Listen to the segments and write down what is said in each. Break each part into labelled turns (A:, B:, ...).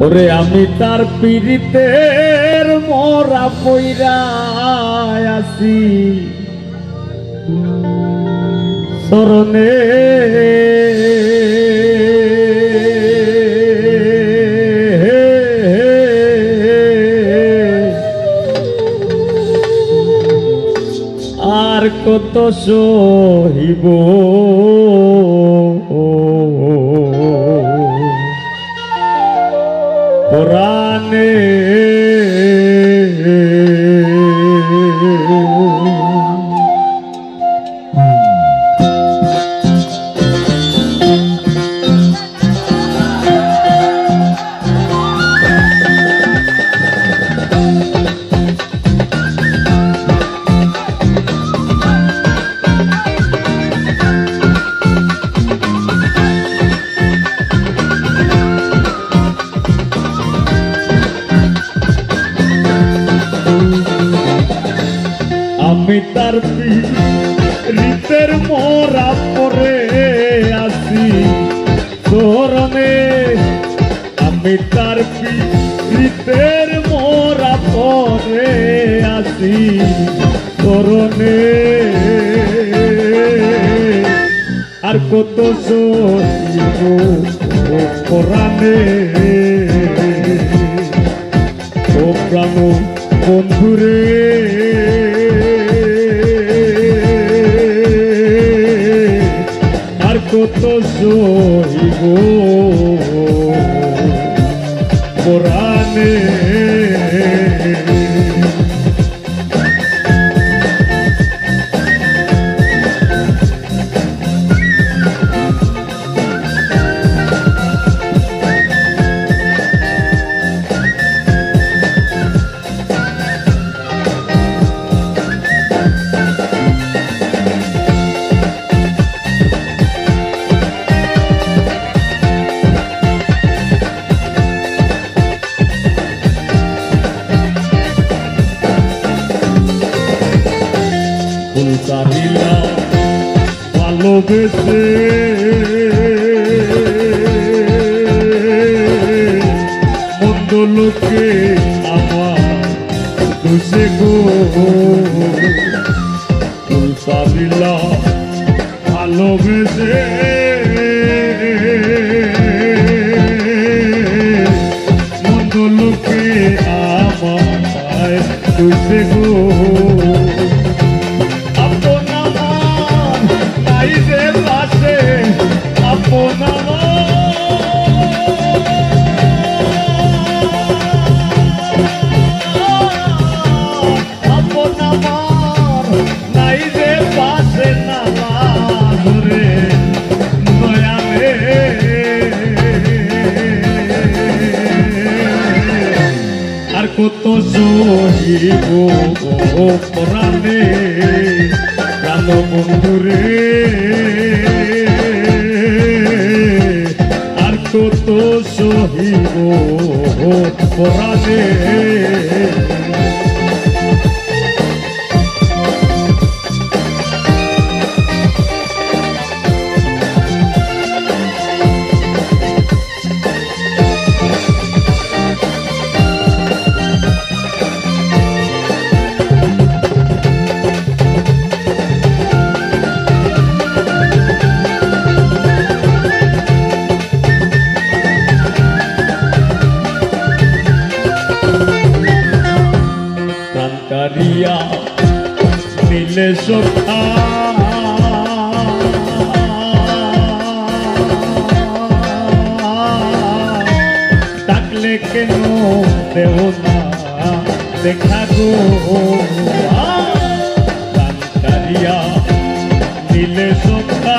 A: ওরে আমি তার পীড়িতের মরা পইরা আছি শরণে আর কত সহিব পুরাণে আমি তার পীড়িতের মরা পরে আছি শরণে আমি তার পীড়িতের মরা পরে আছি শরণে আর কত সহিব পুরাণে ও প্রাণ বন্ধুরে আর কত সহিব পুরাণে ফুলকারিলা ভালোবেসে মন্দ লোকে আমার দোষে গো ফুলকারিলা ভালোবেসে মন্দ লোকে আমার দোষে গো আর কত সহিব পুরাণে প্রাণ বন্ধুরে আর কত সহিব পুরাণে কারিয়া নীলে সখা ডাকলে কেন দেও না দেখা গো কারিয়া নীলে সখা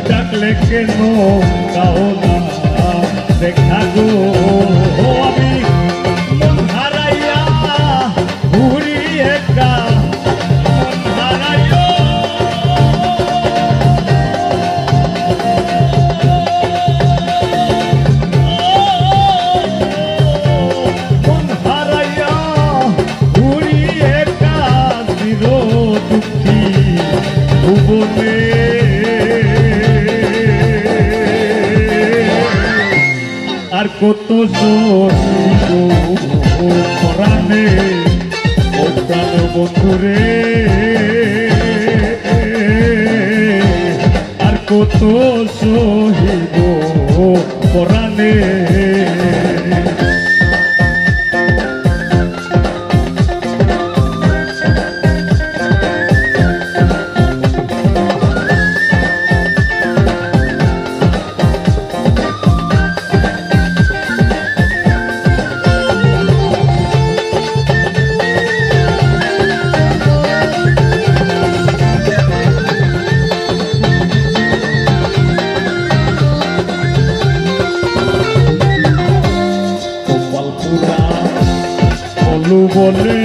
A: ডাকলে কেন গাও না দেখা গো আমি মন হারাইয়া ঘুরি একা মন হারাইয়া মন হারাইয়া ঘুরি একা চির দুঃখী ভুবনে কত পরাণে ও প্রাণ বন্ধুরে আর কত সহিব পরাণে বলে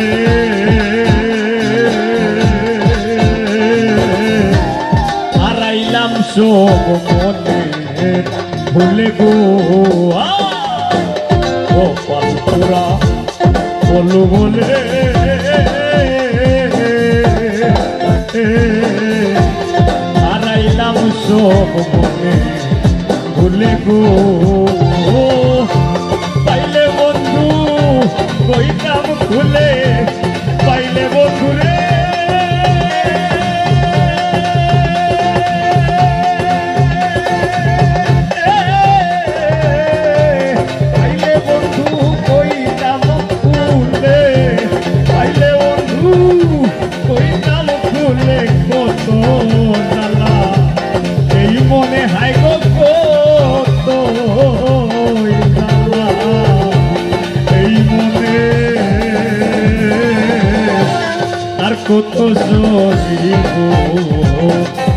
A: হারাইলাম সব মনে ভুলে গো পালপুরা বলু বলে হারাইলাম সব মনে ভুলে গো পাইলে বন্ধু কইতাম খুলে পাইলে বন্ধুরে পাইলে বন্ধু কইতাম খুলে পাইলে বন্ধু কইতাম খুলে কত জ্বালা এই মনে হাই গো কত জ্বালা এই মনে আর কত সহিব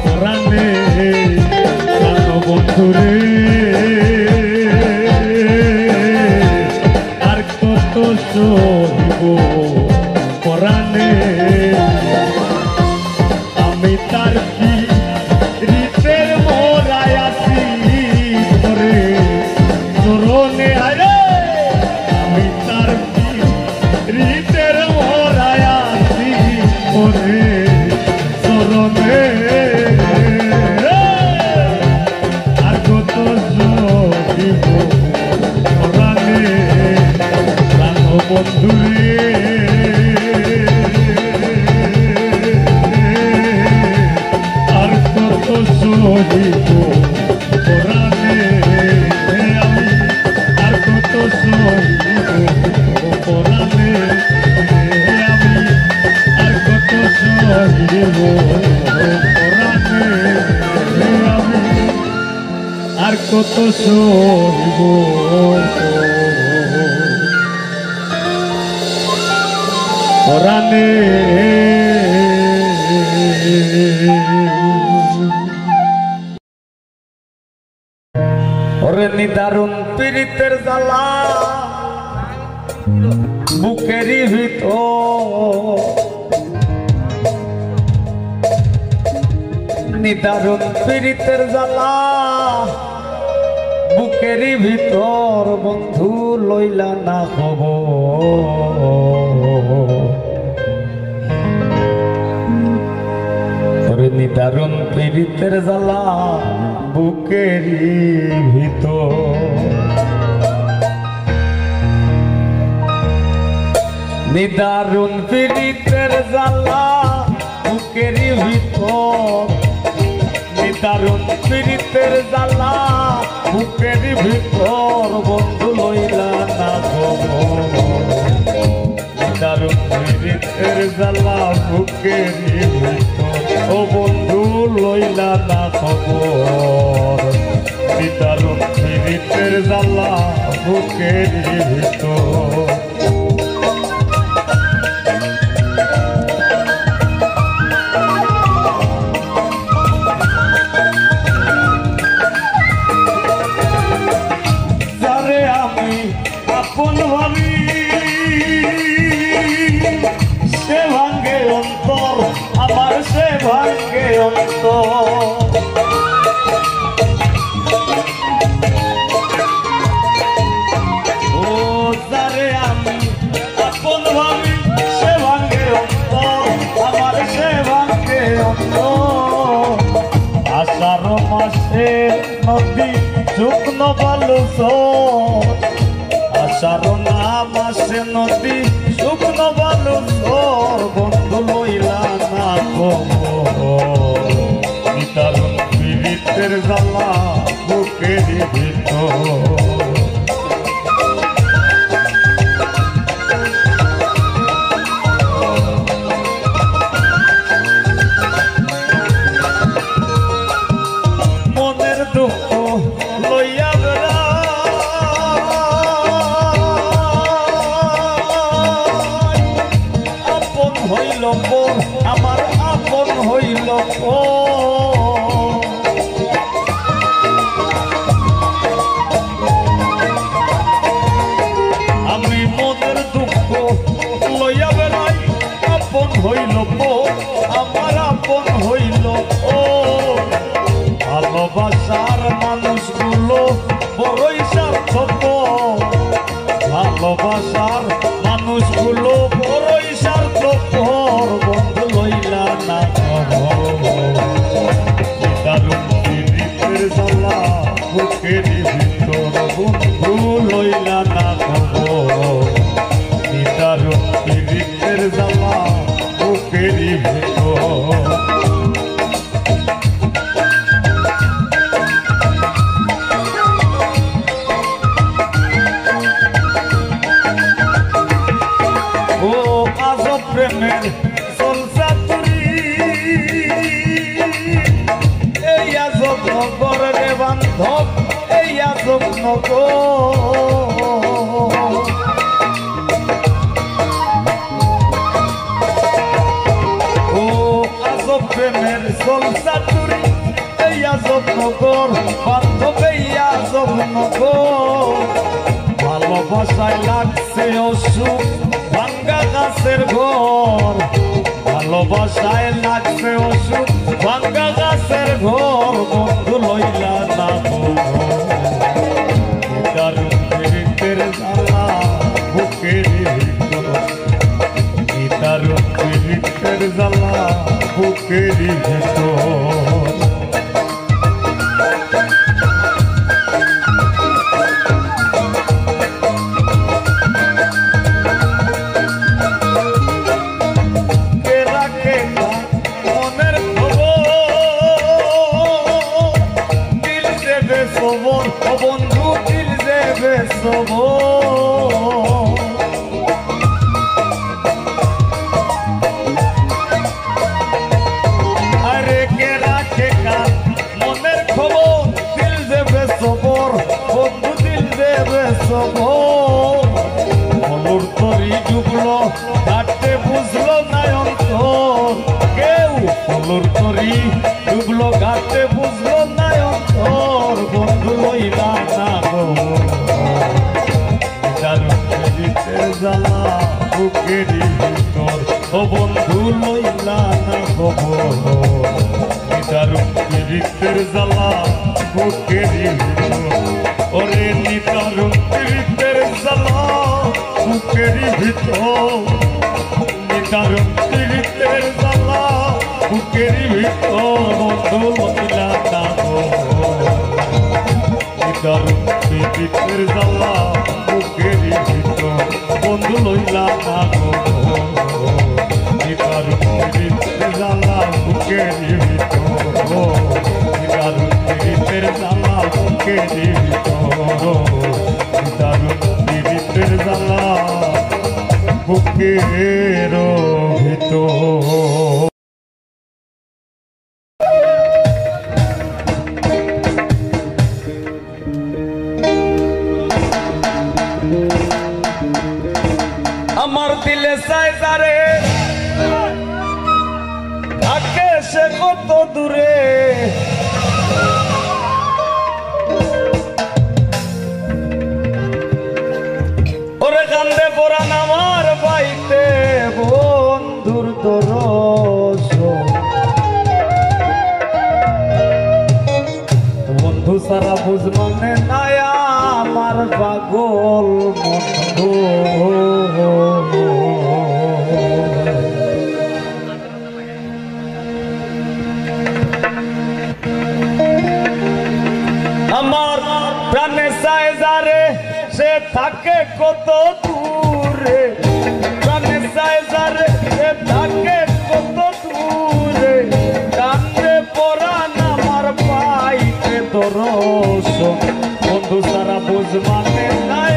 A: পরাণে প্রাণ বন্ধুরে আর কত সহিব পরাণে আমি তার কি রীতের মোরায় আছি ধরে চরণে আরে আমি তার কি রীতের মোরায় আছি ধরে চরণে আর কত সহিব পরাণে প্রাণ বন্ধুরে আর কত সহিব পরাণে আমি আর কত সহিব পরাণে আমি আর কত সহিব পরাণে আমি আর কত সহিব পরাণে ওরে নিদারুণ পীড়িতের জ্বালা বুকেরই ভিতর নিদারুণ পীড়িতের জ্বালা বুকেরই ভিতর বন্ধু লইলা না খবর নিদারুণ পীড়িতের জ্বালা বুকেরই ভিতর নিদারুণ পীড়িতের জ্বালা বুকেরই ভিতর নিদারুণ পীড়িতের জ্বালা বুকেরই ভিতর বন্ধু লইলা না খবর নিদারুণ পীড়িতের জ্বালা বুকেরই ভিতর ও বন্ধু লইলা না খবর নিদারুণ পীড়িতের জ্বালা বুকেরই ভিতর আপন ভাবি সে ভাঙ্গে অন্তর আমার সে ভাঙ্গে অন্তর ও তারে আমি আপন ভাবি সে ভাঙ্গে অন্তর আমার সে ভাঙ্গে অন্তর আষাঢ় মাসে নদী শুকনো বালু নদী শুকনো বালু তোর বন্ধু লইলা না খবর নিতারণ পীড়িতের জ্বালা বুকের ভিতর মনের দুঃখ লইয়া বেড়া আপন হইল আমার আপন হইল আমি মনের দুঃখ লইয়া বেড়াই আপন হইল আমার আপন হইল ভালোবাসার মানুষগুলো বড়ই স্বার্থপর ভালোবাসার মানুষগুলো বড়ই স্বার্থপর বন্ধু লইলা না দারুণ পীড়িতের জ্বালা বুকের ভিতর বন্ধু লইলা না দারুণ পীড়িতের জ্বালা বুকের ভিতর প্রেমের সলসাতুরি এই আজব নগর রে বান্ধব এই আজব নগর ও আজব প্রেমের সলসাতুরি এই আজব নগর বান্ধব এই আজব নগর ভালোবাসায় লাগছে অসুখ ভাঙ্গা গাছের ঘর ভালোবাসায় লাগছে অসুখ ভাঙ্গা গাছের ঘর বন্ধু লইলা না দারুণ পীড়িতের জ্বালা বুকের ভিতর দারুণ পীড়িতের জ্বালা বুকের ভিতর বন্ধু দিল দেবে আরে কে রাখে কান মনের খবর দিল দেবে সবর বন্ধু দিল দেবে সবর তরি ডুবলো ঘাটে বুঝলো না অন্তর কেউ ফলুর তরি ডুবলো ঘাটে বুঝলো না অন্তর বন্ধু লইলা না দারুণ পীড়িতের জ্বালা বুকের ভিতর ও বন্ধু লইলা না দারুণ পীড়িতের জ্বালা বুকের ভিতর ওরে দারুণ পীড়িতের জ্বালা বুকের ভিতর দারুণ পীড়িতের জ্বালা বুকের ভিতর বন্ধু লইলা না দারুণ পীড়িতের জ্বালা বুকের ভিতর বন্ধু লইলা না দারুণ পীড়িতের জ্বালা বুকের ভিতর দারুণ পীড়িতের জ্বালা বুকের ভিতর দারুণ পীড়িতের জ্বালা বুকের ভিতর আমার দিলে সাইজারে থাকে সে কত দূরে ওরে কান্দে পরান আমার বাইতে বন্ধুর দরস বন্ধু সারা বুঝ মানে নাই আমার পাগল বন্ধু আমার প্রাণে সাইজারে সে থাকে কত দূর যারে প্রাণে চায় যারে সে থাকে কত দূরে কান্দে পরাণ আমার পাইতে দর্শন বন্ধু সারা বুঝ মানে নাই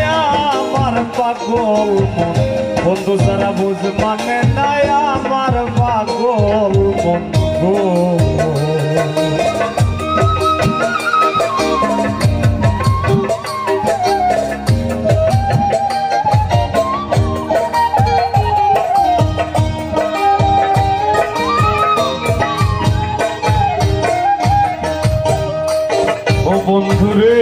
A: আমার পাগল মন বন্ধু সারা বুঝ মানে নাই আমার পাগল মন গো বন্ধুরে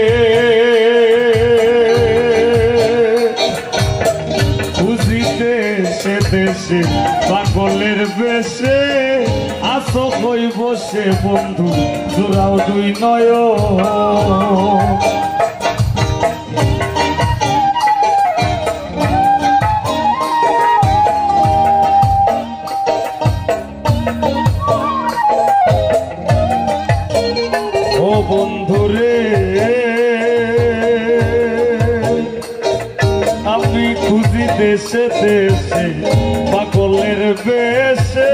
A: খুঁজিতে সে দেশে পাগলের বেশে আসো কই বসে বন্ধু জোড়াও দুই নয় বন্ধুরে আমি খুঁজি দেশে দেশে পাগলের বেশে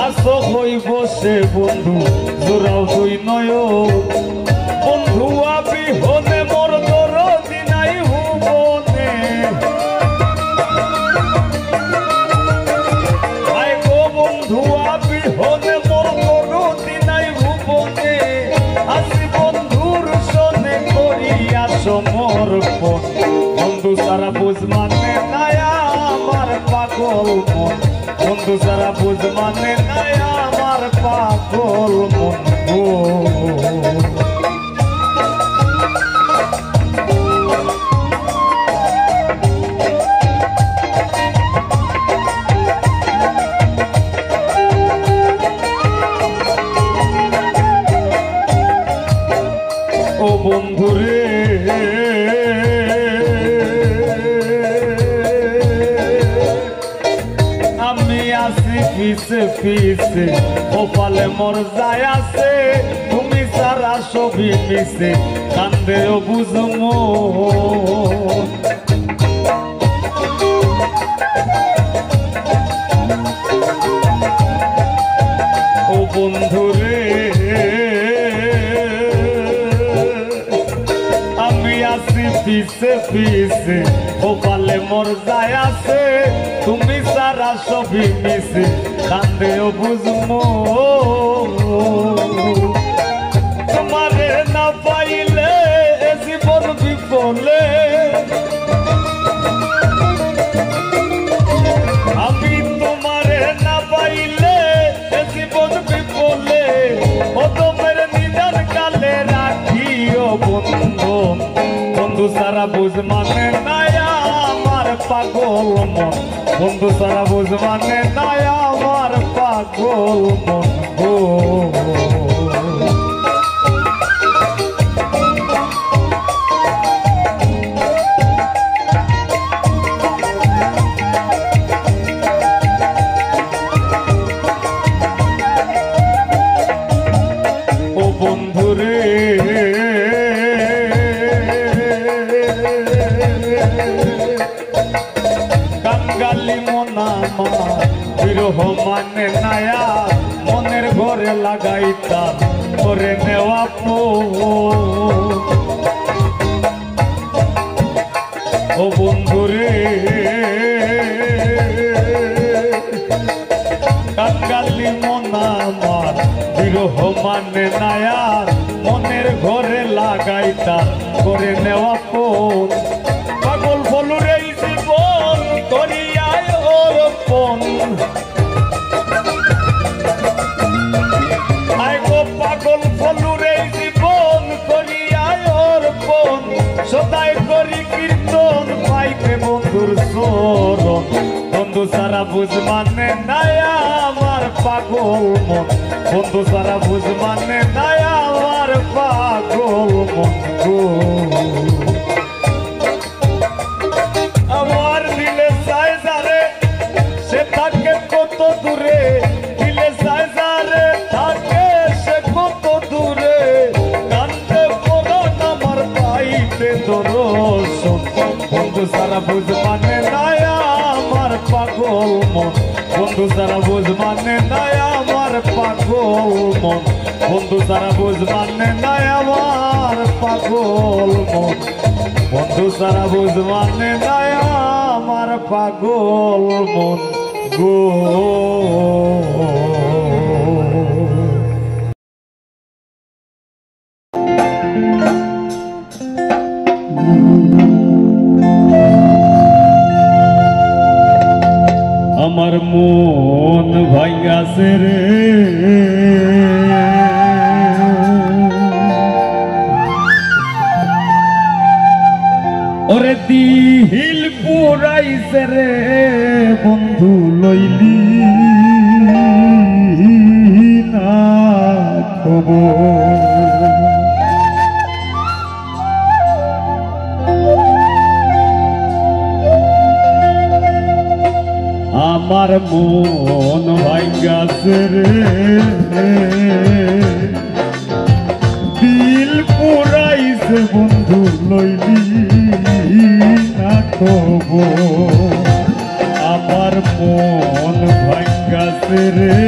A: আসো হই বসে বন্ধু জোড়াও দুই নয় বন্ধু আমি হনে মোর দরদি নাই হুবনে আই গো বন্ধু আমি হনে মোর দরদি নাই হুবনে আসি বন্ধুর সনে করিয়া সমর্পণ বন্ধু সারা বুঝ মানে নাই আমার পাগল মন বন্ধু সারা বুঝ মানে নাই আমার পাগল মন ও বন্ধুরে আমি আসি পিছে পিছে ও পালে মোর যায় আছে তুমি সারা ছবি মিশে কান্দে ও বুঝমো ও বন্ধুরে পিছে পিছে ও পালে মোর যায় আছে তুমি সারা ছবি মিশে কান্দে ও বুঝমো তোমারে না পাইলে জীবন বিফলে আমি তোমারে না পাইলে জীবন বিফলে ও তোমার নিদান কালে রাখিও বন্ধু বন্ধু সারা বুঝ মানে নাই আমার পাগল মন বন্ধু সারা বুঝ মানে নাই আমার পাগল মন গো ও বন্ধুরে কাঙ্গালি মনামা বিরহ মানে নায়া মনের ঘরে লাগাইতা করে নেওয়া ও বন্ধুরে কাঙ্গালি মনামার বিরহ মানে নায়া মনের ঘরে লাগাইতা করে নেওয়া পাগল ফলুরে জীবন করিয়ায় অর্পণ আয় গো পাগল ফলুরে জীবন করিয়ায় অর্পণ সদাই করি কীর্তন পাইতে বন্ধুর চরণ বন্ধু সারা বুঝ মানে নাই আমার পাগল মন বন্ধু সারা বুঝ মানে নাই আমার পাগল মন গো আমার দিলে চাই যারে সে থাকে কত দূরে দিলে চাই যারে থাকে সে কত দূরে কান্দে পরাণ আমার পাইতে দর্শন বন্ধু সারা বুঝ মানে নাই পাগল মন বন্ধু সারা বুঝ মানে নাই আমার পাগল মন বন্ধু সারা বুঝ মানে নাই আমার পাগল মন বন্ধু সারা বুঝ মানে নাই আমার পাগল মন গো আমার মন ভাইয়াছে রে ওরে দিল পুরাইছে রে বন্ধু লইলি না খবর আমার মন ভাইয়াছে রে দিল পুরাইছে বন্ধু লইলি না খবর আমার মন ভাইয়াছে রে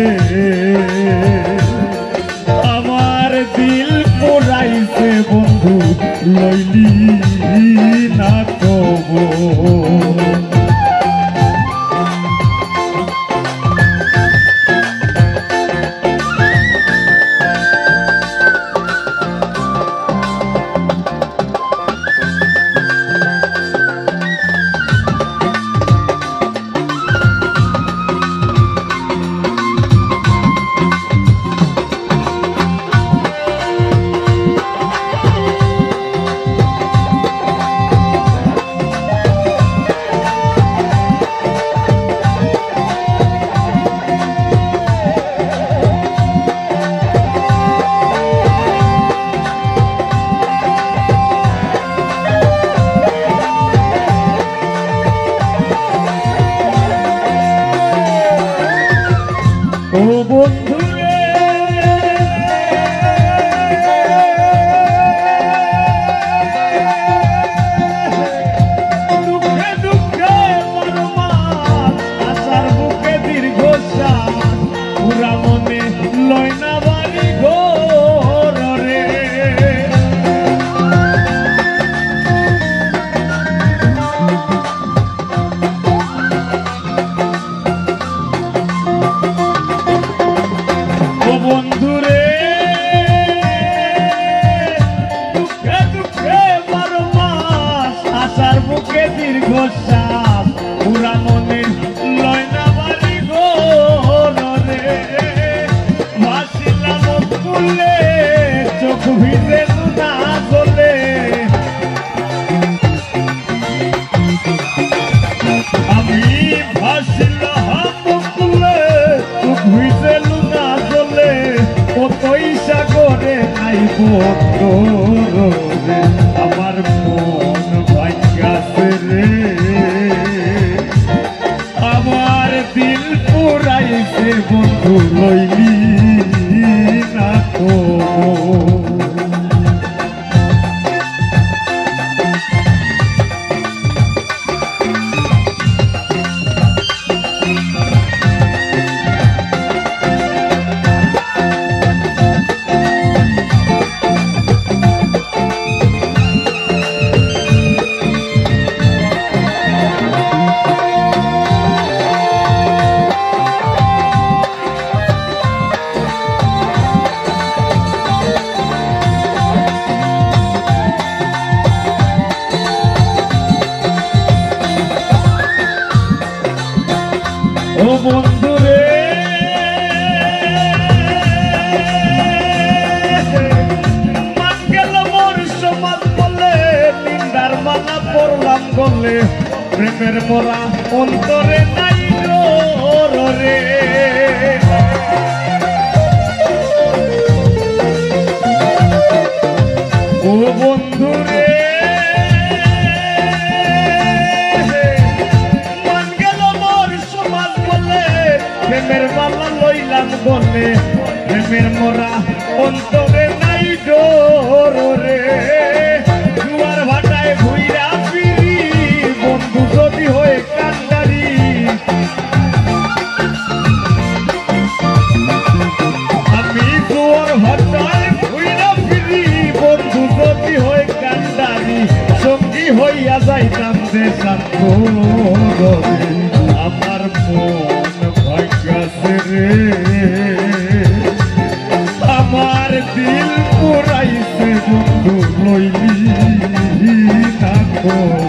A: আমার দিল পুরাইছে বন্ধু লইলি না খবর ও বন্ধু রে দুঃখে দুঃখে পরমার আশার বুকে দীর্ঘ শ্বাস পুরা মনে লয় না বাড়ি ঘর রে বন্ধুরে দুঃখে দুঃখে বারো মাস আশার বুকে দীর্ঘ শ্বাস পুরা মনে লয় না বাড়ি ঘর রে ভাসিলাম কুলে চোখ ভিজে না চলে আমি ভাসিলাম কুলে চোখ ভিজে কতই সাগরে নাই বন্ধু রে আমার মন ভাইয়াছে রে আমার দিল পুরাইছে বন্ধু লইলি না খবর ও বন্ধু রে মান গেল মোর সমাজ বলে নিন্দার মালা পড়লাম গলে প্রেমের মোরা অন্তরে নাই রে ও বন্ধু রে প্রেমের মালা লইলাম গলে প্রেমের মোরা অন্তরে নাই ডোর রে জুয়ার ভাটায় ঘুইরা ফিরি বন্ধু যদি হয়ে কান্দারি আমার মন ভাগ্যাছে রে আমার দিল পুরাইছে বন্ধু লইলি না খবর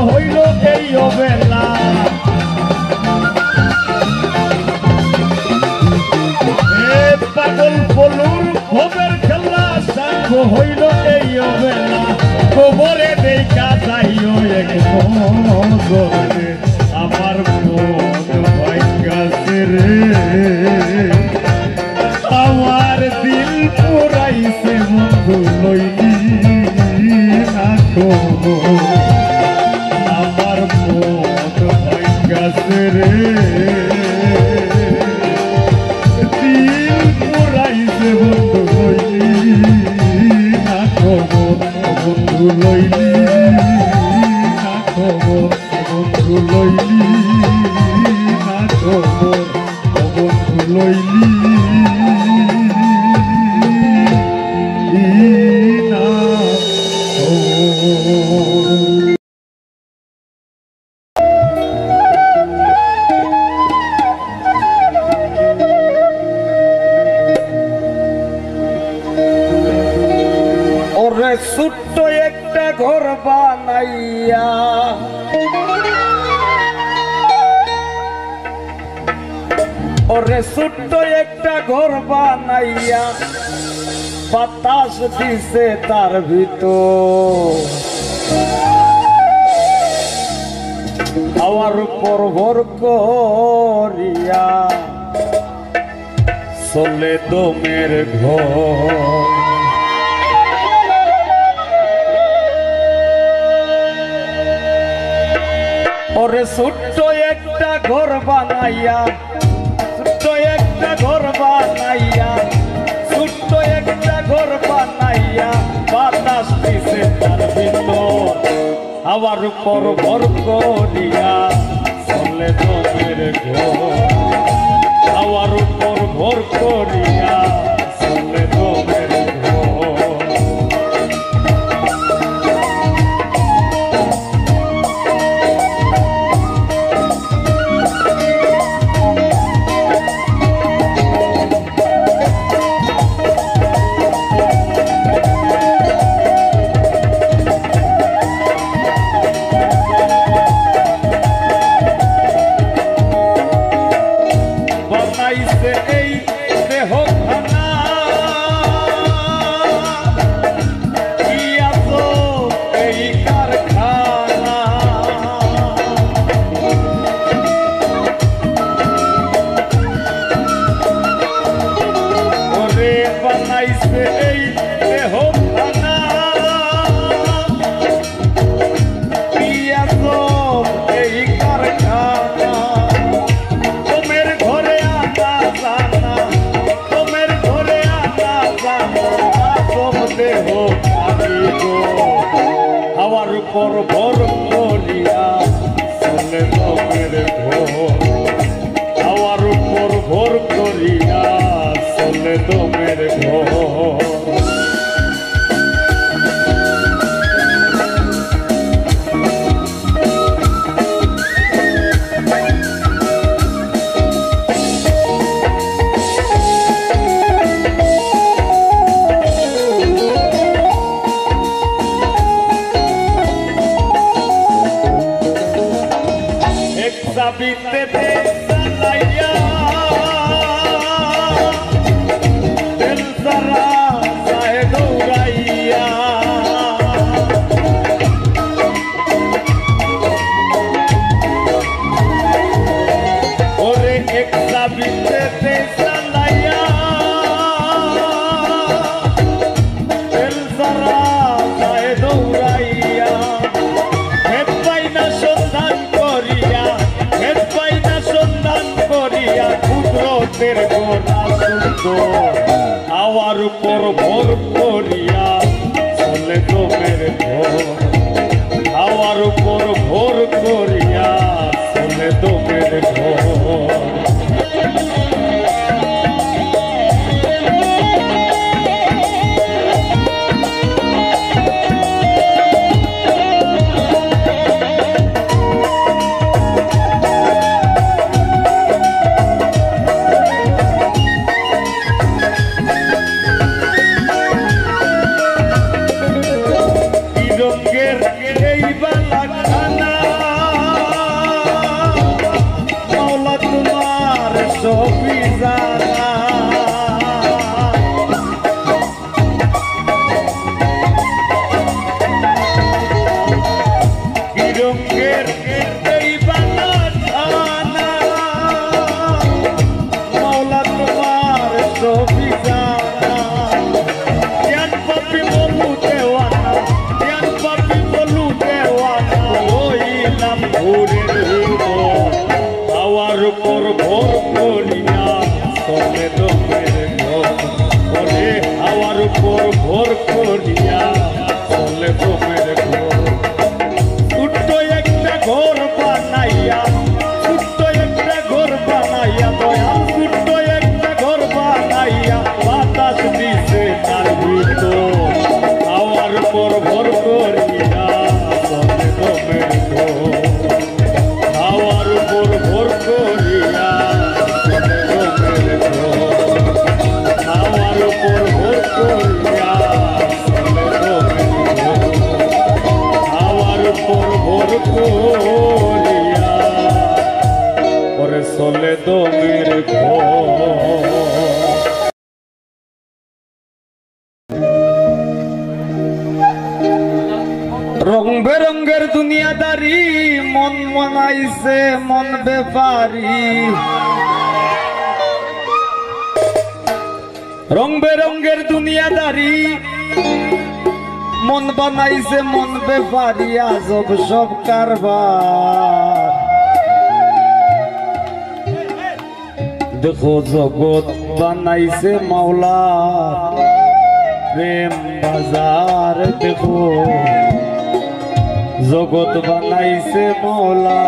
A: হইল এই অবেলা পাগল পলুর ভবের খেলা সাঙ্গ হইল এই অবেলা খবরে দেখা যাইও এক নজরে আমার মন ভাগ্যাছে রে আমার দিল পুরাইছে বন্ধু লইলি না খবর আমার মন ভাগ্যাছে রে দিল পুরাইছে বন্ধু লইলি না খবর বন্ধু লইলি না খবর বন্ধু লইলি না খবর বন্ধু লইলি না খবর ছোট্ট একটা ঘর বানাইয়া ওরে ছোট্ট একটা ঘর বানাইয়া বাতাস দিছে তার ভিতর হাওয়ার উপর ভর করিয়া চলে দমের ঘর ওরে ছোট্ট একটা ঘর বানাইয়া ছোট্ট একটা ঘর বানাইয়া ছোট্ট একটা ঘর বানাইয়া বাতাস দিছে তার ভিতর হাওয়ার উপর ভর করিয়া চলে দমের ঘর হাওয়ার উপর ভর করিয়া চলে দমের ঘর এই দেহ খানা এই কারখানা ওরে বানাইছে এই দেহ খানা এই কারখানা হাওয়ার উপর ভর করিয়া চলে দমের ঘর হাওয়ার উপর ভোর করিয়া চলে দমের ঘর। চাবিতে চালাইয়া তেল সারা যায় দৌড়াইয়া ওরে এক চাবিতে চালাইয়া তেল সারা যায় দৌড়াইয়া হেদ পাই না সন্ধান করিয়া কুদরতের গোনা সুন্দর হাওয়ার উপর ভোর করিয়া চলে দমের ঘর। হাওয়ার উপর ভোর করিয়া চলে দমের ঘর। হাওয়ার উপর ভোর করিয়া চলে দমের ঘর। ওরে হাওয়ার উপর ভোর করিয়া চলে দমের ঘর। ছোট্ট একটা ঘর বানাইয়া ছোট্ট একটা ঘর বানাইয়া দয়াল ছোট্ট একটা ঘর বানাইয়া বাতাস দিছে তার ভিতর। হাওয়ার উপর ভোর করিয়া চলে দমের ঘর। হাওয়ার উপর ভোর করিয়া চলে দমের ঘর। হাওয়ার উপর ভোর করিয়া চলে দমের ঘর। হাওয়ার উপর ভোর করিয়া পরে চলে দমের ঘর। রং বেরঙ্গের দুনিয়াদারি মন বানাইছে মন ব্যাপারি। রং বেরঙ্গের দুনিয়াদারি মন বানাইছে মন ব্যাপারি। আজব সব কারবার দেখো জগৎ বানাইছে মাওলা প্রেম বাজার। দেখো জগৎ বানাইছে মৌলা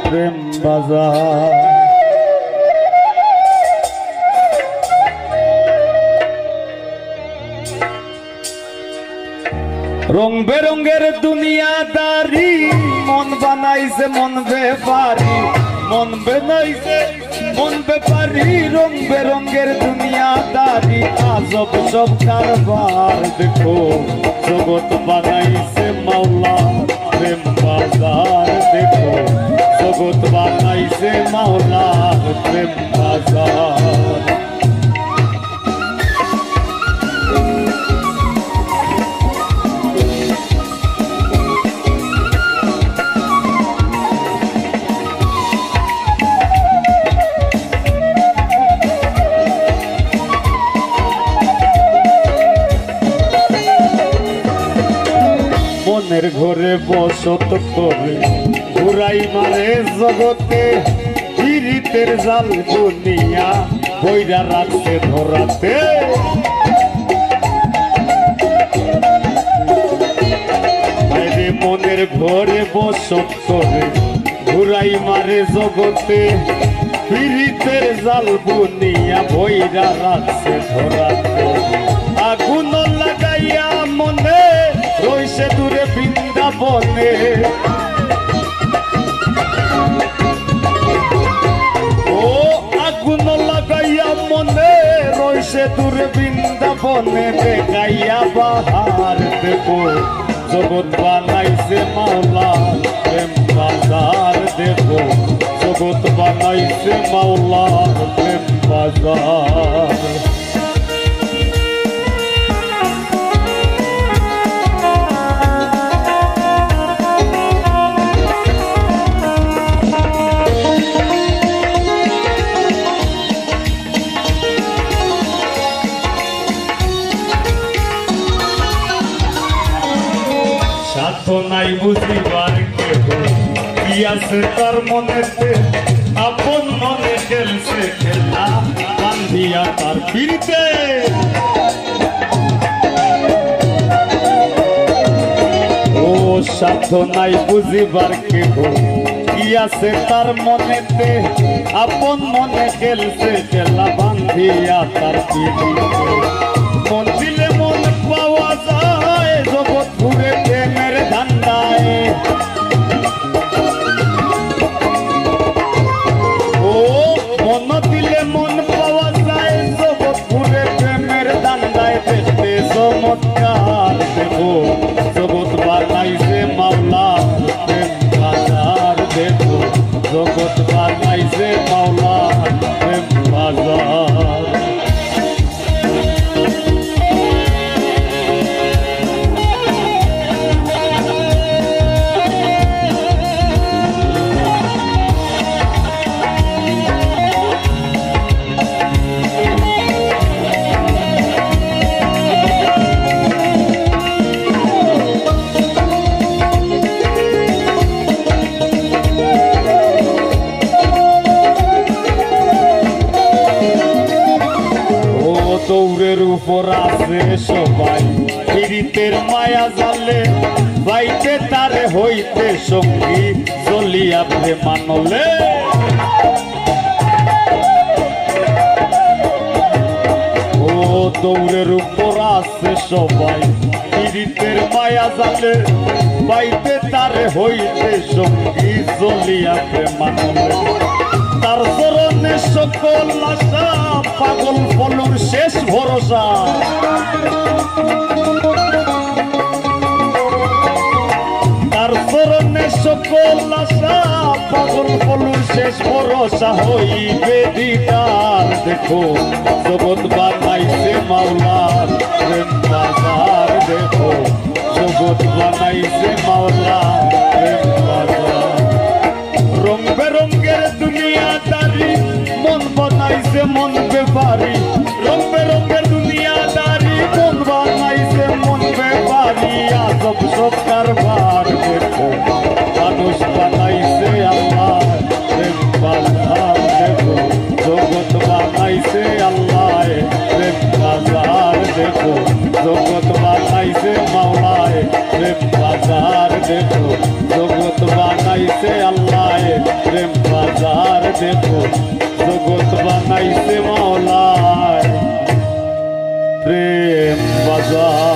A: প্রেম বাজার। রং বেরঙ্গের দুনিয়াদারি মন বানাইছে মন ব্যাপারি। মন বানাইছে মন ব্যাপারি রং বেরঙ্গের দুনিয়াদারি। আজব সব কারবার দেখো জগৎ বানাইছে মাওলা প্রেম বাজার। দেখো জগৎ বানাইছে মাওলা প্রেম বাজার। মনের ঘরে বসত করে ঘুরাই মারে জগতে পীড়িতের জাল দুনিয়া বইরা রাখতে ধরাতে। আরে মনের ঘরে বসত করে ঘুরাই মারে জগতে পীড়িতের জাল বুনিয়া বইরা রাখছে ধরাতে আগুন লাগাইয়া মনে রইছে দূরে বৃন্দাবনে ও আগুন লাগাইয়া মনে রইছে দূরে বৃন্দাবনে দেখাইয়া বাহার দেব জগৎ বানাইছে মাওলা প্রেম বাজার দেব জগৎ বানাইছে মাওলা প্রেম বাজার সাথে নাই বুঝিবার কেহ কি আছে তার মনেতে আপন মনে খেলছে খেলা বান্ধিয়া তার পিড়িতে ও সাথে নাই বুঝিবার কেহ কি আছে তার মনেতে আপন মনে খেলছে খেলা বান্ধিয়া তার পিড়িতে মন দিলে মন পাওয়া যায় জগৎ ঘুরে প্রেমের ধান্দায় ও মন দিলে মন পাওয়া যায় জগৎ ঘুরে প্রেমের ধান্দায় দেখতে চমৎকার দেব জগৎ বানাইছে মাওলা প্রেম বাজার দেব জগৎ বানাইছে মাওলা প্রেম বাজার দৌড়ের উপর আছে সবাই পীড়িতের মায়া জালে বাইতে তারে হইতে সঙ্গী চলিয়া প্রেমানলে ও দৌড়ের উপর আছে সবাই পীড়িতের মায়া জালে বাইতে তারে হইতে সঙ্গী চলিয়া প্রেমানলে তার চরণে সকল আশা পাগল ফলুর শেষ ভরসা তার চরণে সকল আশা পাগল ফলুর শেষ ভরসা হইবে দিদার দেখো জগৎ বানাইছে মাওলার প্রেম বাজার দেখো জগৎ বানাইছে মাওলার প্রেম বাজার রং বেরঙ্গের দুনিয়াদারি মন বানাইছে মন বেপারি রং বেরঙ্গের দুনিয়াদারি মন বানাইছে মন বেপারি আজব সব কারবার দেখো মানুষ বানাইছে আল্লাহ প্রেম বাজার দেখো জগৎ বানাইছে আল্লাহ প্রেম বাজার দেখো জগৎ বানাইছে মাওলায় প্রেম বাজার দেখো জগৎ বানাইছে আল্লাহ প্রেম বাজার দেখো জগৎ বানাইছে মাওলায় প্রেম বাজার।